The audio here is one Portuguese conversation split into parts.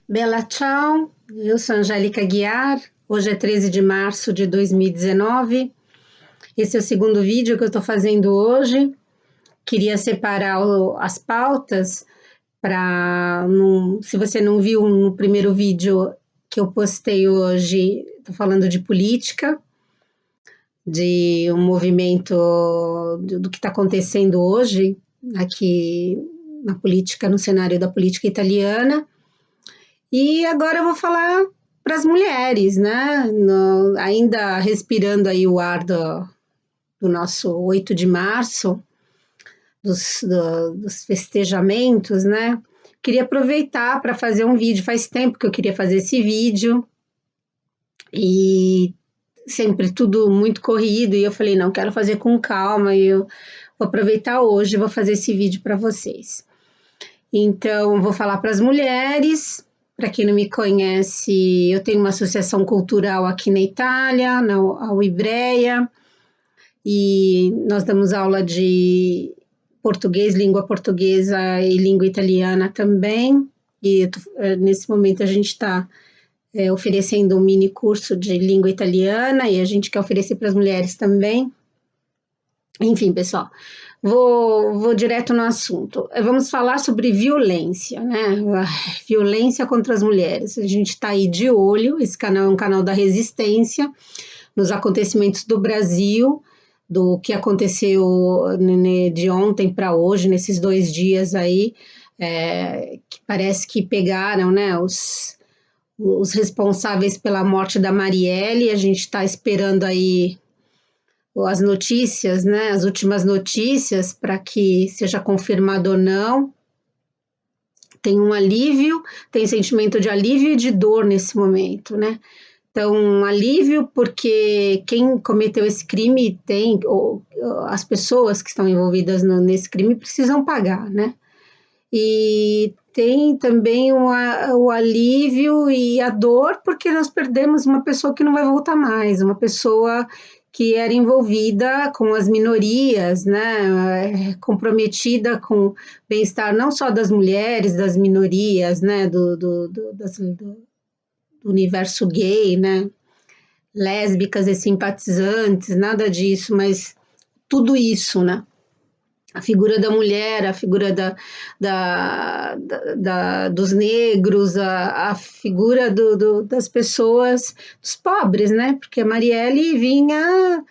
Bela, tchau. Eu sou Angélica Guiar. Hoje é 13 de março de 2019. Esse é o segundo vídeo que eu estou fazendo hoje. Queria separar as pautas para, se você não viu no primeiro vídeo que eu postei hoje, estou falando de política, de um movimento do que está acontecendo hoje aqui na política, no cenário da política italiana. E agora eu vou falar para as mulheres, né? Ainda respirando aí o ar do nosso 8 de março, dos festejamentos, né? Queria aproveitar para fazer um vídeo. Faz tempo que eu queria fazer esse vídeo e sempre tudo muito corrido. E eu falei, não, quero fazer com calma. E eu vou aproveitar hoje e vou fazer esse vídeo para vocês. Então, vou falar para as mulheres. Para quem não me conhece, eu tenho uma associação cultural aqui na Itália, a Uibreia, e nós damos aula de português, língua portuguesa e língua italiana também. E nesse momento a gente está oferecendo um mini curso de língua italiana e a gente quer oferecer para as mulheres também. Enfim, pessoal, vou direto no assunto. Vamos falar sobre violência, né? Violência contra as mulheres. A gente está aí de olho, esse canal é um canal da resistência, nos acontecimentos do Brasil, do que aconteceu de ontem para hoje, nesses 2 dias aí, que parece que pegaram, né, os responsáveis pela morte da Marielle. A gente está esperando aí as notícias, né, as últimas notícias, para que seja confirmado ou não. Tem um alívio, tem sentimento de alívio e de dor nesse momento, né? Então, um alívio porque quem cometeu esse crime ou as pessoas que estão envolvidas nesse crime precisam pagar, né? E tem também o alívio e a dor porque nós perdemos uma pessoa que não vai voltar mais, uma pessoa que era envolvida com as minorias, né, comprometida com o bem-estar não só das mulheres, das minorias, né, do universo gay, né, lésbicas e simpatizantes, nada disso, mas tudo isso, né, a figura da mulher, a figura dos negros, a figura das pessoas, dos pobres, né? Porque a Marielle vinha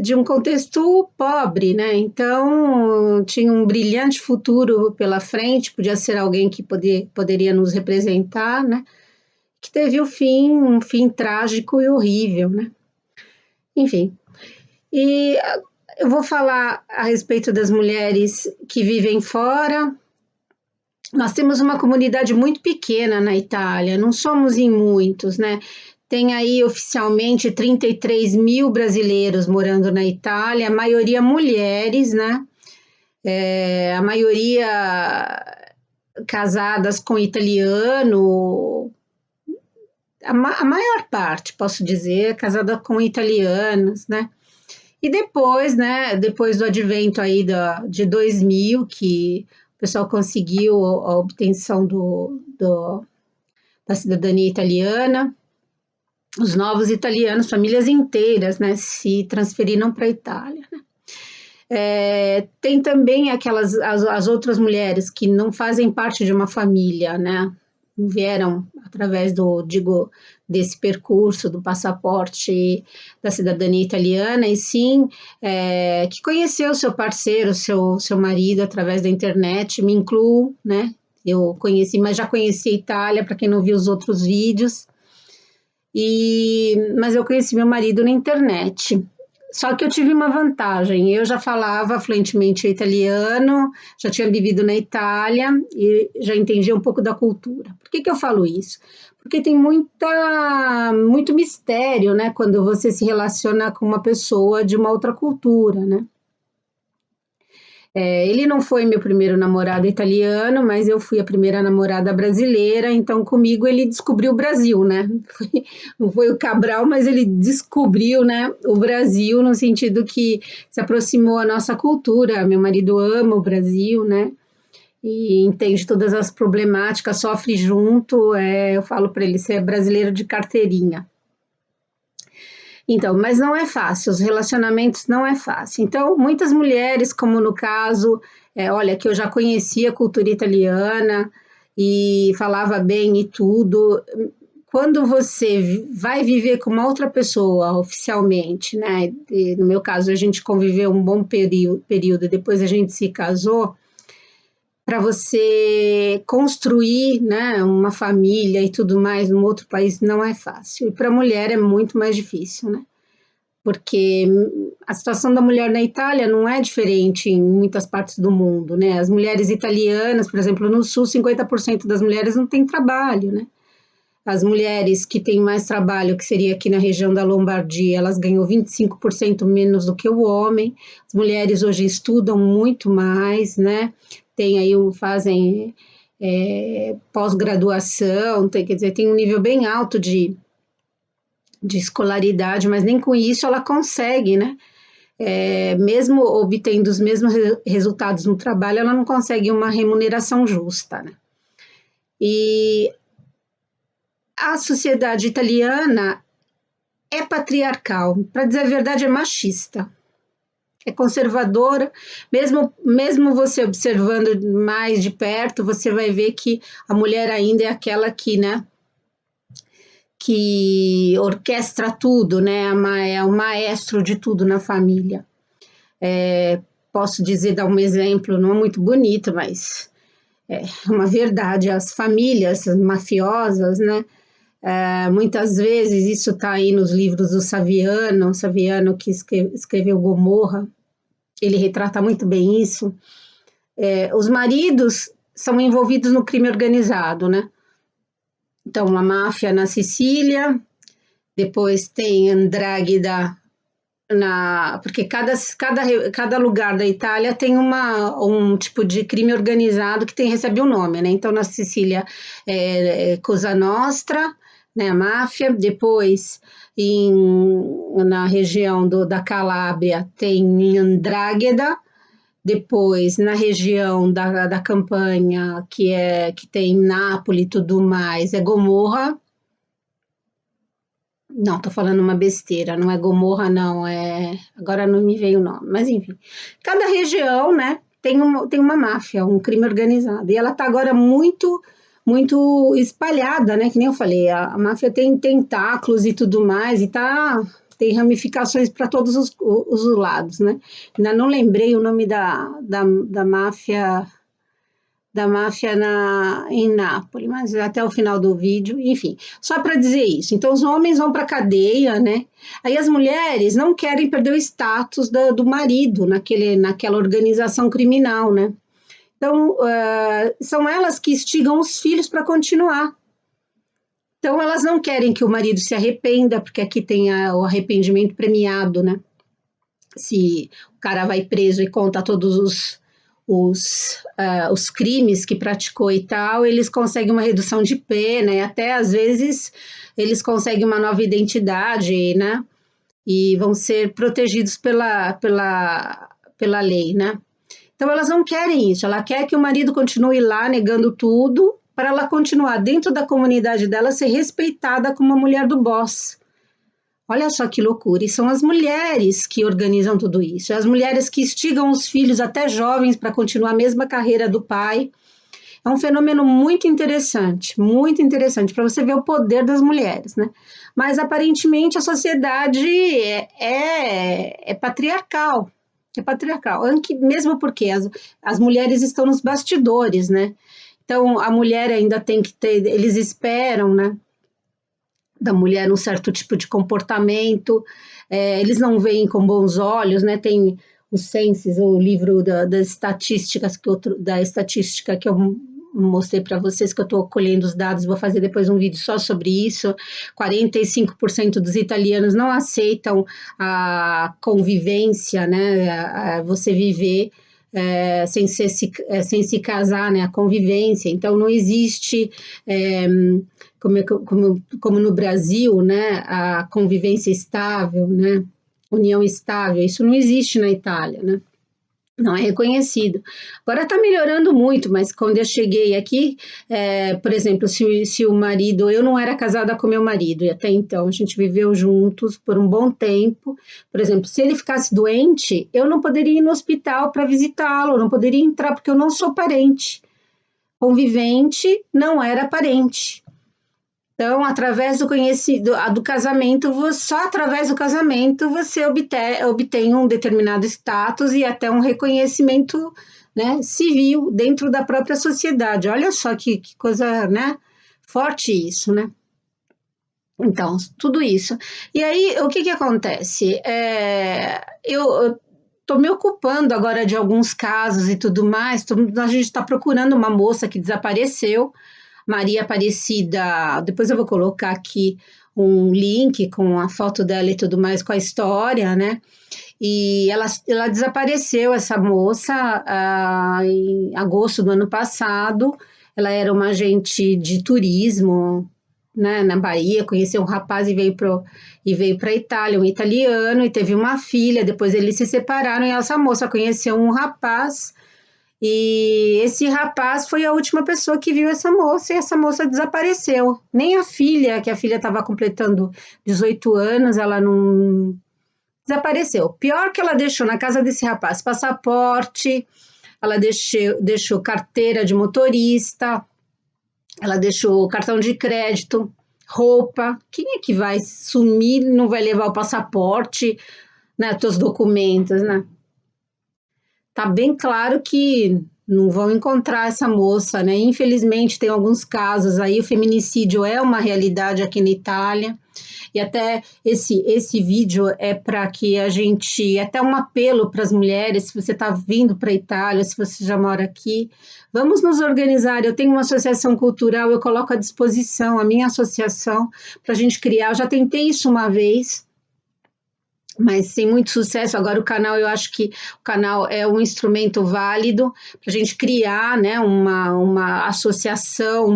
de um contexto pobre, né? Então tinha um brilhante futuro pela frente, podia ser alguém que poderia nos representar, né? Que teve um fim trágico e horrível, né? Enfim. E eu vou falar a respeito das mulheres que vivem fora. Nós temos uma comunidade muito pequena na Itália, não somos em muitos, né? Tem aí oficialmente 33 mil brasileiros morando na Itália, a maioria mulheres, né? A maioria casadas com italiano, a maior parte, posso dizer, casada com italianos, né? E depois, né, depois do advento aí de 2000, que o pessoal conseguiu a obtenção da cidadania italiana, os novos italianos, famílias inteiras, né, se transferiram para a Itália, né? Tem também as outras mulheres que não fazem parte de uma família, né, vieram através desse percurso do passaporte da cidadania italiana, e sim que conheceu seu parceiro, seu marido através da internet. Me incluo, né? Eu conheci, mas já conheci a Itália, para quem não viu os outros vídeos, mas eu conheci meu marido na internet. Só que eu tive uma vantagem, eu já falava fluentemente italiano, já tinha vivido na Itália e já entendia um pouco da cultura. Por que eu falo isso? Porque tem muito mistério, né, quando você se relaciona com uma pessoa de uma outra cultura, né? Ele não foi meu primeiro namorado italiano, mas eu fui a primeira namorada brasileira, então comigo ele descobriu o Brasil, né? Não foi o Cabral, mas ele descobriu, né, o Brasil, no sentido que se aproximou a nossa cultura. Meu marido ama o Brasil, né? e entende todas as problemáticas, sofre junto. Eu falo para ele, você é brasileiro de carteirinha. Então, mas não é fácil, os relacionamentos não é fácil. Então, muitas mulheres, como no caso, olha, que eu já conhecia a cultura italiana e falava bem e tudo, quando você vai viver com uma outra pessoa oficialmente, né? E no meu caso, a gente conviveu um bom período, depois a gente se casou, para você construir, né, uma família e tudo mais num outro país não é fácil. E para a mulher é muito mais difícil, né? Porque a situação da mulher na Itália não é diferente em muitas partes do mundo, né? As mulheres italianas, por exemplo, no sul, 50% das mulheres não têm trabalho, né? As mulheres que têm mais trabalho, que seria aqui na região da Lombardia, elas ganham 25% menos do que o homem. As mulheres hoje estudam muito mais, né? Tem aí, fazem pós-graduação, quer dizer, tem um nível bem alto de escolaridade, mas nem com isso ela consegue, né? Mesmo obtendo os mesmos resultados no trabalho, ela não consegue uma remuneração justa, né? E a sociedade italiana é patriarcal, para dizer a verdade, é machista, é conservadora. Mesmo você observando mais de perto, você vai ver que a mulher ainda é aquela que, né, que orquestra tudo, né? É o maestro de tudo na família. Posso dizer, dar um exemplo, não é muito bonito, mas é uma verdade. As famílias mafiosas, né? Muitas vezes isso está aí nos livros do Saviano que escreveu Gomorra, ele retrata muito bem isso. Os maridos são envolvidos no crime organizado, né? Então, a máfia na Sicília, depois tem Andráguida porque cada lugar da Itália tem um tipo de crime organizado que recebe um nome, né? Então, na Sicília Cosa Nostra, né, a máfia. Depois, na região da Calábria, tem Andrágueda. Depois, na região da Campanha, que tem Nápoles e tudo mais, é Gomorra. Não, tô falando uma besteira, não é Gomorra, não, agora não me veio o nome, mas enfim. Cada região, né, tem uma máfia, um crime organizado, e ela tá agora muito, muito espalhada, né, que nem eu falei, a máfia tem tentáculos e tudo mais, e tem ramificações para todos os lados, né. Ainda não lembrei o nome da máfia em Nápoles, mas até o final do vídeo, enfim, só para dizer isso. Então, os homens vão para a cadeia, né? Aí as mulheres não querem perder o status do marido naquela organização criminal, né? Então, são elas que instigam os filhos para continuar. Então, elas não querem que o marido se arrependa, porque aqui tem o arrependimento premiado, né? Se o cara vai preso e conta todos os crimes que praticou e tal, eles conseguem uma redução de pena e até às vezes eles conseguem uma nova identidade, né? E vão ser protegidos pela lei, né? Então elas não querem isso, ela quer que o marido continue lá negando tudo para ela continuar dentro da comunidade dela, ser respeitada como a mulher do boss. Olha só que loucura, e são as mulheres que organizam tudo isso, as mulheres que instigam os filhos até jovens para continuar a mesma carreira do pai. É um fenômeno muito interessante para você ver o poder das mulheres, né? Mas aparentemente a sociedade é patriarcal, mesmo porque as mulheres estão nos bastidores, né? Então a mulher ainda tem que ter, eles esperam, né, da mulher um certo tipo de comportamento, eles não veem com bons olhos, né? Tem o Census, o livro das estatísticas, da estatística que eu mostrei para vocês, que eu estou colhendo os dados, vou fazer depois um vídeo só sobre isso. 45% dos italianos não aceitam a convivência, né? Você viver sem se casar, né? A convivência. Então, não existe, como no Brasil, né? A convivência estável, né? União estável. Isso não existe na Itália, né? não é reconhecido. Agora está melhorando muito, mas quando eu cheguei aqui, por exemplo, se o marido, eu não era casada com meu marido, e até então a gente viveu juntos por um bom tempo. Por exemplo, se ele ficasse doente, eu não poderia ir no hospital para visitá-lo, não poderia entrar, porque eu não sou parente. Convivente não era parente. Então, através do conhecido, do casamento, só através do casamento você obtém um determinado status e até um reconhecimento, né, civil dentro da própria sociedade. Olha só que coisa, né, forte isso, né? Então, tudo isso. E aí, o que que acontece? Eu estou me ocupando agora de alguns casos e tudo mais. A gente está procurando uma moça que desapareceu, Maria Aparecida. Depois eu vou colocar aqui um link com a foto dela e tudo mais, com a história, né? E ela desapareceu, essa moça, em agosto do ano passado. Ela era uma agente de turismo, né, na Bahia, conheceu um rapaz e veio para a Itália, um italiano, e teve uma filha. Depois eles se separaram e essa moça conheceu um rapaz, e esse rapaz foi a última pessoa que viu essa moça, e essa moça desapareceu. Nem a filha, que a filha estava completando 18 anos, ela não desapareceu. Pior que ela deixou na casa desse rapaz passaporte, ela deixou carteira de motorista, ela deixou cartão de crédito, roupa. Quem é que vai sumir, não vai levar o passaporte, né, seus documentos, né? Tá bem claro que não vão encontrar essa moça, né? Infelizmente, tem alguns casos aí, o feminicídio é uma realidade aqui na Itália, e até esse vídeo é para que a gente, até um apelo para as mulheres, se você está vindo para a Itália, se você já mora aqui, vamos nos organizar. Eu tenho uma associação cultural, eu coloco à disposição a minha associação para a gente criar. Eu já tentei isso uma vez, mas sem muito sucesso. Agora o canal, eu acho que o canal é um instrumento válido para a gente criar, né, uma associação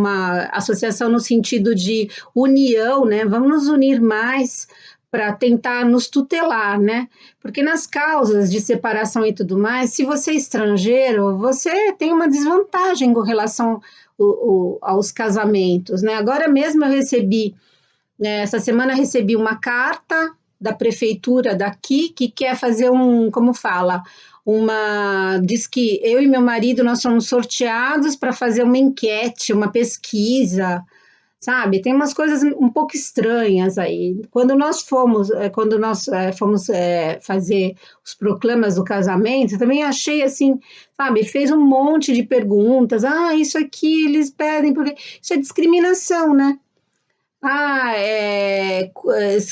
no sentido de união, né? Vamos nos unir mais para tentar nos tutelar, né? Porque nas causas de separação e tudo mais, se você é estrangeiro, você tem uma desvantagem com relação aos casamentos, né? Agora mesmo eu recebi, essa semana eu recebi uma carta da prefeitura daqui, que quer fazer como fala, diz que eu e meu marido, nós somos sorteados para fazer uma enquete, uma pesquisa, sabe? Tem umas coisas um pouco estranhas aí. Quando nós fomos fazer os proclamas do casamento, também achei assim, sabe? Fez um monte de perguntas. Isso aqui eles pedem, porque isso é discriminação, né?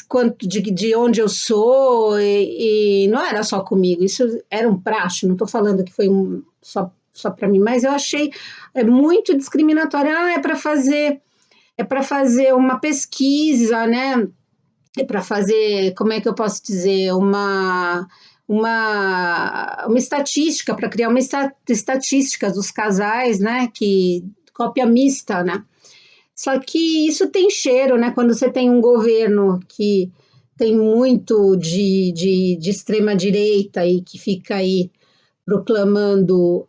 Quanto de onde eu sou, e não era só comigo, isso era um praxe, não estou falando que foi só para mim, mas eu achei muito discriminatório. É para fazer uma pesquisa, né? É para fazer, como é que eu posso dizer, uma estatística, para criar uma estatística dos casais, né? Que cópia mista, né? Só que isso tem cheiro, né? Quando você tem um governo que tem muito de extrema direita e que fica aí proclamando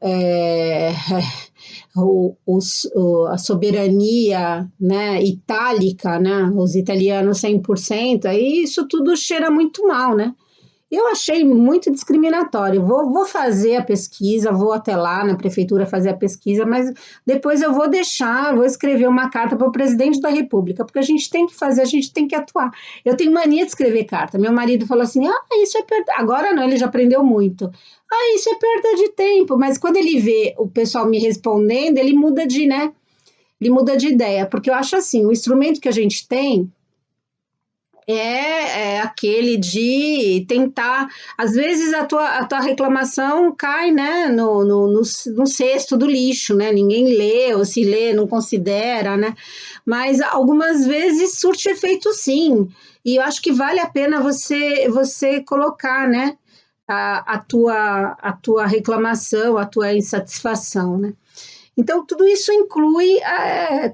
a soberania, né, itálica, né, os italianos 100%, aí isso tudo cheira muito mal, né? Eu achei muito discriminatório. Vou fazer a pesquisa, vou até lá na prefeitura fazer a pesquisa, mas depois eu vou escrever uma carta para o presidente da República, porque a gente tem que fazer, a gente tem que atuar. Eu tenho mania de escrever carta. Meu marido falou assim: isso é perda. Agora não, ele já aprendeu muito. Isso é perda de tempo. Mas quando ele vê o pessoal me respondendo, ele muda né? Ele muda de ideia, porque eu acho assim: o instrumento que a gente tem é aquele de tentar, às vezes a tua reclamação cai, né, no cesto do lixo, né, ninguém lê, ou se lê, não considera, né, mas algumas vezes surte efeito sim, e eu acho que vale a pena você colocar, né, a tua reclamação, a tua insatisfação, né. Então, tudo isso inclui,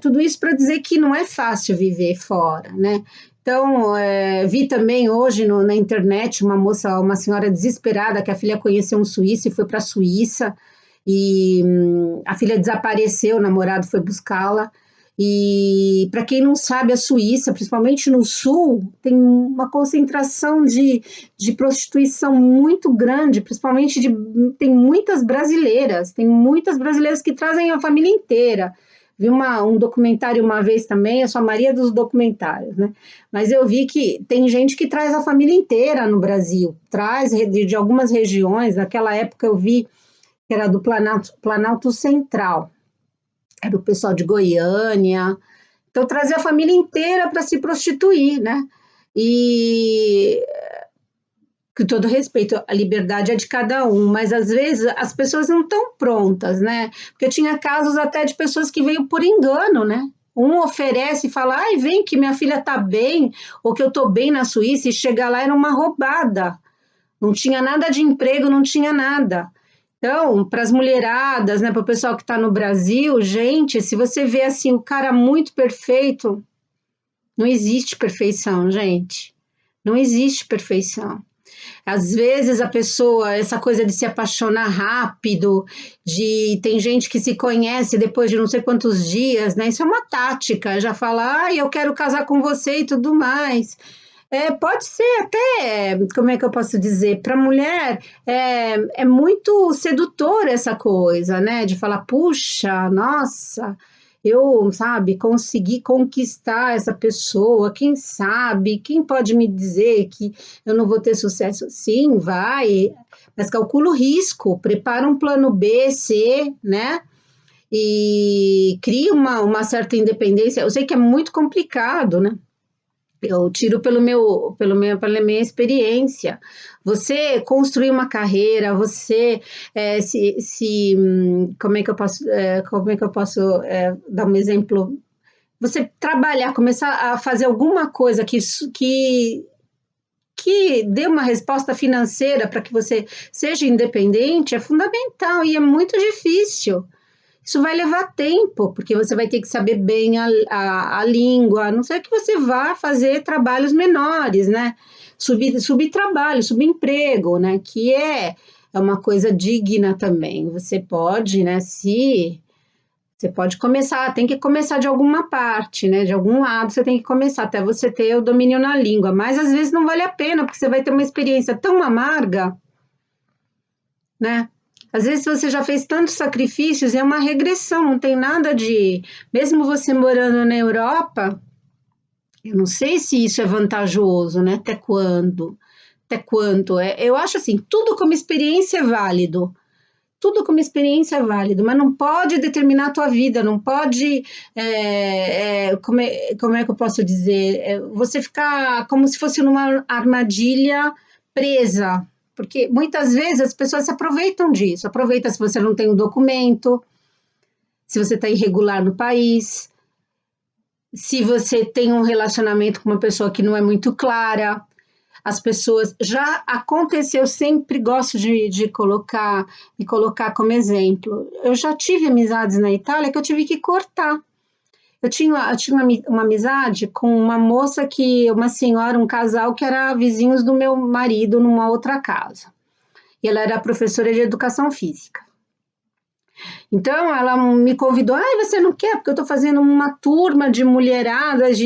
tudo isso para dizer que não é fácil viver fora, né? Então, vi também hoje na internet uma senhora desesperada que a filha conheceu um suíço e foi para a Suíça e a filha desapareceu, o namorado foi buscá-la. E para quem não sabe, a Suíça, principalmente no sul, tem uma concentração de prostituição muito grande, principalmente tem muitas brasileiras que trazem a família inteira. Vi um documentário uma vez também, eu sou a Maria dos documentários, né? Mas eu vi que tem gente que traz a família inteira no Brasil, traz de algumas regiões. Naquela época eu vi que era do Planalto Central, era o pessoal de Goiânia. Então trazia a família inteira para se prostituir, né? E com todo respeito, a liberdade é de cada um, mas às vezes as pessoas não estão prontas, né? Porque tinha casos até de pessoas que veio por engano, né? Um oferece e fala, ai, vem que minha filha tá bem, ou que eu tô bem na Suíça, e chega lá era uma roubada. Não tinha nada de emprego, não tinha nada. Então, para as mulheradas, né, para o pessoal que está no Brasil, gente, se você vê assim o cara muito perfeito, não existe perfeição, gente. Não existe perfeição. Às vezes a pessoa, essa coisa de se apaixonar rápido, tem gente que se conhece depois de não sei quantos dias, né? Isso é uma tática, já fala, eu quero casar com você e tudo mais. Pode ser até, como é que eu posso dizer, para a mulher é muito sedutor essa coisa, né? De falar, puxa, nossa, eu, sabe, consegui conquistar essa pessoa, quem sabe, quem pode me dizer que eu não vou ter sucesso? Sim, vai, mas calcula o risco, prepara um plano B, C, né? E cria uma certa independência. Eu sei que é muito complicado, né? Eu tiro pela minha experiência. Você construir uma carreira, você como é que eu posso dar um exemplo? Você trabalhar, começar a fazer alguma coisa que dê uma resposta financeira para que você seja independente é fundamental e é muito difícil. Isso vai levar tempo, porque você vai ter que saber bem a língua, a não ser que você vá fazer trabalhos menores, né? Subtrabalho, subemprego, né? Que é uma coisa digna também. Você pode, né? Se você pode começar, tem que começar de alguma parte, né? De algum lado você tem que começar, até você ter o domínio na língua. Mas às vezes não vale a pena, porque você vai ter uma experiência tão amarga, né? Às vezes você já fez tantos sacrifícios, é uma regressão, não tem nada de. Mesmo você morando na Europa, eu não sei se isso é vantajoso, né? Até quando? Até quanto? Eu acho assim, tudo como experiência é válido. Tudo como experiência é válido, mas não pode determinar a tua vida, não pode, como é que eu posso dizer, você ficar como se fosse numa armadilha presa, porque muitas vezes as pessoas se aproveitam disso, aproveita se você não tem um documento, se você está irregular no país, se você tem um relacionamento com uma pessoa que não é muito clara, as pessoas já aconteceu, eu sempre gosto me colocar como exemplo. Eu já tive amizades na Itália que eu tive que cortar. Eu tinha uma amizade com uma moça uma senhora, um casal que era vizinhos do meu marido numa outra casa. E ela era professora de educação física. Então, ela me convidou, você não quer? Porque eu estou fazendo uma turma de mulheradas,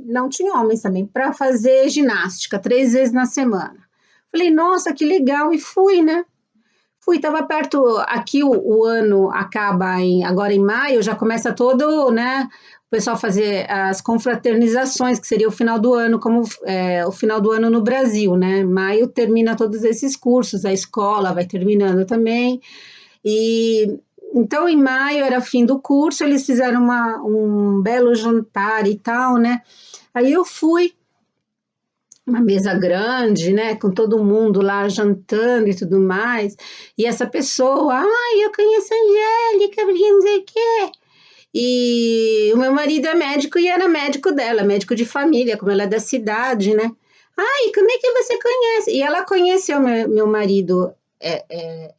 não tinha homens também, para fazer ginástica 3 vezes na semana. Falei, nossa, que legal, e fui, né? Fui, estava perto, aqui o ano acaba agora em maio, já começa todo, né? O pessoal fazer as confraternizações, que seria o final do ano, como o final do ano no Brasil, né? Maio termina todos esses cursos, a escola vai terminando também, e então, em maio era fim do curso, eles fizeram um belo jantar e tal, né? Aí eu fui, uma mesa grande, né? Com todo mundo lá jantando e tudo mais. E essa pessoa, eu conheço a Angélica, porque não sei o quê. E o meu marido é médico e era médico dela, médico de família, como ela é da cidade, né? Como é que você conhece? E ela conheceu meu marido, é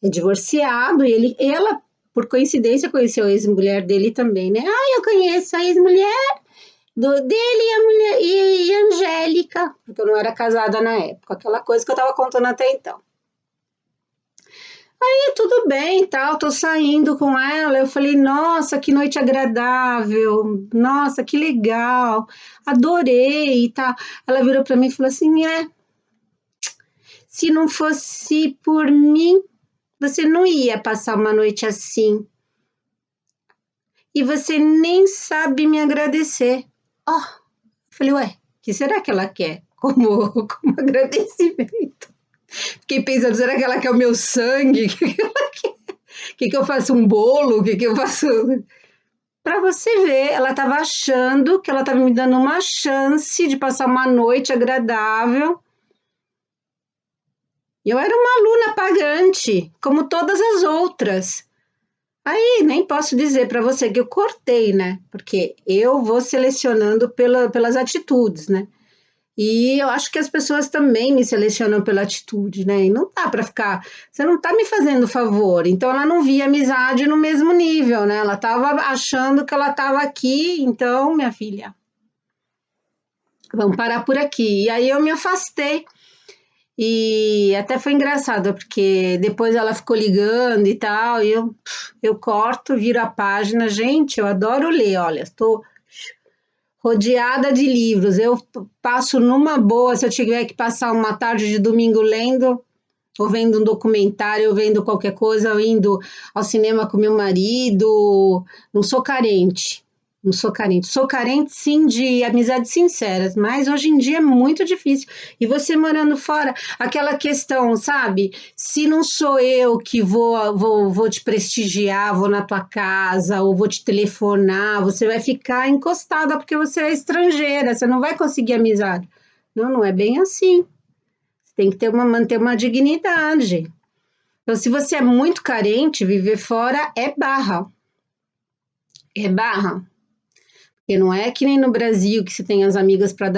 divorciado, e ela, por coincidência, conheceu a ex-mulher dele também, né? Eu conheço a ex-mulher, dele e a mulher e a Angélica, porque eu não era casada na época, aquela coisa que eu estava contando até então. Aí tudo bem, tal, tô saindo com ela. Eu falei, nossa, que noite agradável, nossa, que legal, adorei e tal. Ela virou para mim e falou assim: se não fosse por mim, você não ia passar uma noite assim. E você nem sabe me agradecer. Ó, falei, ué, o que será que ela quer como agradecimento? Fiquei pensando, será que ela quer o meu sangue? O que ela quer? Que eu faço um bolo? O que eu faço? Para você ver, ela estava achando que ela estava me dando uma chance de passar uma noite agradável. Eu era uma aluna pagante, como todas as outras. Aí nem posso dizer para você que eu cortei, né? Porque eu vou selecionando pelas atitudes, né? E eu acho que as pessoas também me selecionam pela atitude, né? E não dá para ficar. Você não está me fazendo favor. Então ela não via amizade no mesmo nível, né? Ela estava achando que ela estava aqui. Então, minha filha, vamos parar por aqui. E aí eu me afastei. E até foi engraçado, porque depois ela ficou ligando e tal. E eu corto, viro a página. Gente, eu adoro ler. Olha, estou rodeada de livros. Eu passo numa boa, se eu tiver que passar uma tarde de domingo lendo, ou vendo um documentário, ou vendo qualquer coisa, ou indo ao cinema com meu marido. Não sou carente. Não sou carente. Sou carente, sim, de amizades sinceras, mas hoje em dia é muito difícil. E você morando fora, aquela questão, sabe? Se não sou eu que vou te prestigiar, vou na tua casa, ou vou te telefonar, você vai ficar encostada porque você é estrangeira, você não vai conseguir amizade. Não, não é bem assim. Você tem que manter uma dignidade. Então, se você é muito carente, viver fora é barra. É barra. Porque não é que nem no Brasil que você tem as amigas para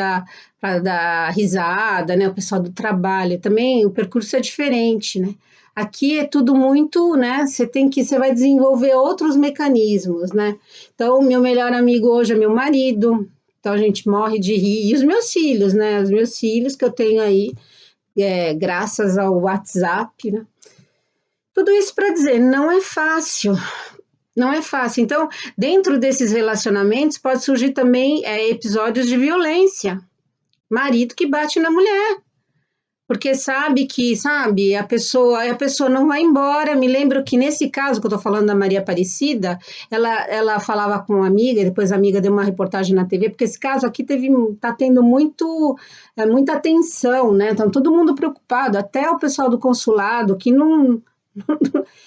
dar risada, né? O pessoal do trabalho. Também o percurso é diferente, né? Aqui é tudo muito, né? Você vai desenvolver outros mecanismos, né? Então, o meu melhor amigo hoje é meu marido. Então a gente morre de rir. E os meus filhos, né? Os meus filhos que eu tenho aí, graças ao WhatsApp, né? Tudo isso para dizer, não é fácil. Não é fácil. Então, dentro desses relacionamentos, pode surgir também episódios de violência. Marido que bate na mulher, porque sabe, a pessoa não vai embora. Me lembro que nesse caso que eu estou falando da Maria Aparecida, ela falava com uma amiga, e depois a amiga deu uma reportagem na TV, porque esse caso aqui está tendo muita atenção, né? Então, todo mundo preocupado, até o pessoal do consulado, que não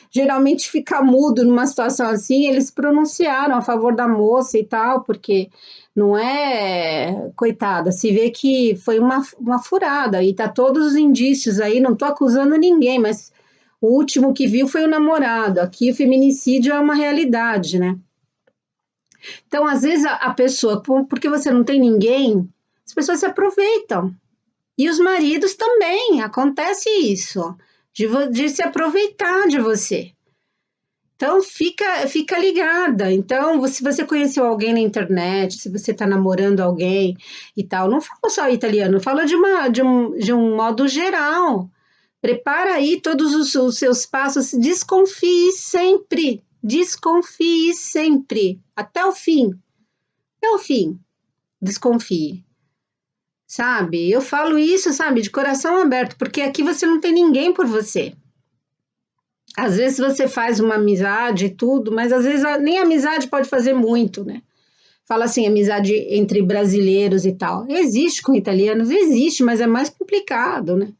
geralmente fica mudo numa situação assim, eles pronunciaram a favor da moça e tal, porque não é, coitada, se vê que foi uma furada, e tá todos os indícios aí, não tô acusando ninguém, mas o último que viu foi o namorado, aqui o feminicídio é uma realidade, né? Então, às vezes, a pessoa, porque você não tem ninguém, as pessoas se aproveitam, e os maridos também, acontece isso, de se aproveitar de você. Então, fica ligada. Então, se você conheceu alguém na internet, se você está namorando alguém e tal, não fala só italiano, fala de um modo geral. Prepara aí todos os seus passos, desconfie sempre, até o fim, desconfie. Sabe? Eu falo isso, sabe, de coração aberto, porque aqui você não tem ninguém por você. Às vezes você faz uma amizade e tudo, mas às vezes nem amizade pode fazer muito, né? Fala assim, amizade entre brasileiros e tal. Existe com italianos, existe, mas é mais complicado, né?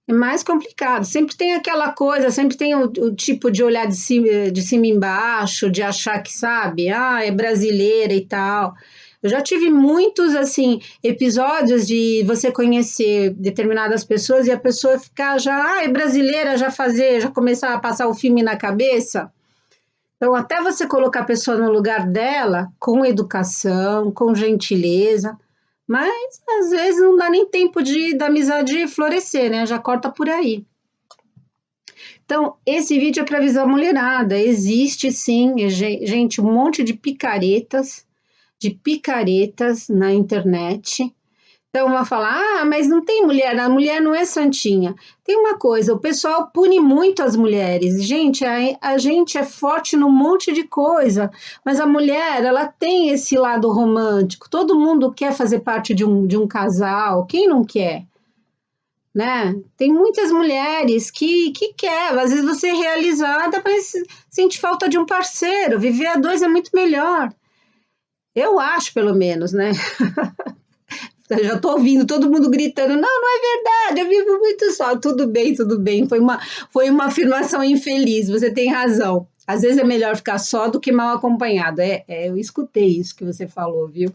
É mais complicado. Sempre tem aquela coisa, sempre tem o tipo de olhar de cima embaixo, de achar que sabe, é brasileira e tal. Eu já tive muitos, assim, episódios de você conhecer determinadas pessoas e a pessoa ficar já, é brasileira, já começar a passar o filme na cabeça. Então, até você colocar a pessoa no lugar dela, com educação, com gentileza, mas às vezes não dá nem tempo da amizade florescer, né? Já corta por aí. Então, esse vídeo é para avisar a mulherada. Existe sim, gente, um monte de picaretas, de picaretas na internet. Então, vai falar, mas não tem mulher, a mulher não é santinha. Tem uma coisa, o pessoal pune muito as mulheres. Gente, a gente é forte num monte de coisa, mas a mulher, ela tem esse lado romântico. Todo mundo quer fazer parte de um casal, quem não quer? Né? Tem muitas mulheres que quer, às vezes você é realizada, mas sente falta de um parceiro. Viver a dois é muito melhor. Eu acho, pelo menos, né? Eu já estou ouvindo todo mundo gritando, não, não é verdade, eu vivo muito só. Tudo bem, tudo bem. Foi uma afirmação infeliz, você tem razão. Às vezes é melhor ficar só do que mal acompanhado. Eu escutei isso que você falou, viu?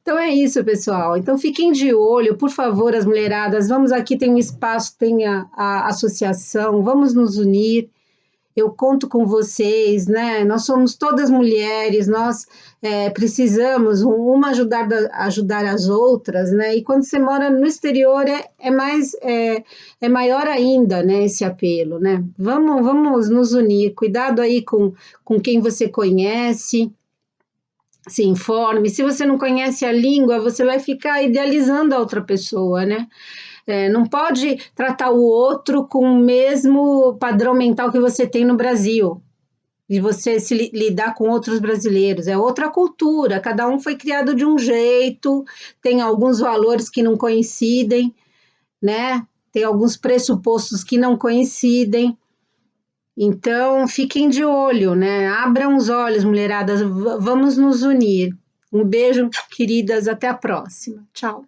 Então é isso, pessoal. Então fiquem de olho, por favor, as mulheradas. Vamos aqui, tem um espaço, tem a associação, vamos nos unir. Eu conto com vocês, né? Nós somos todas mulheres, nós precisamos uma ajudar as outras, né? E quando você mora no exterior é maior ainda, né? Esse apelo, né? Vamos nos unir. Cuidado aí com quem você conhece. Se informe. Se você não conhece a língua, você vai ficar idealizando a outra pessoa, né? Não pode tratar o outro com o mesmo padrão mental que você tem no Brasil, e você se lidar com outros brasileiros. É outra cultura, cada um foi criado de um jeito, tem alguns valores que não coincidem, né? Tem alguns pressupostos que não coincidem. Então, fiquem de olho, né? Abram os olhos, mulheradas, vamos nos unir. Um beijo, queridas, até a próxima. Tchau.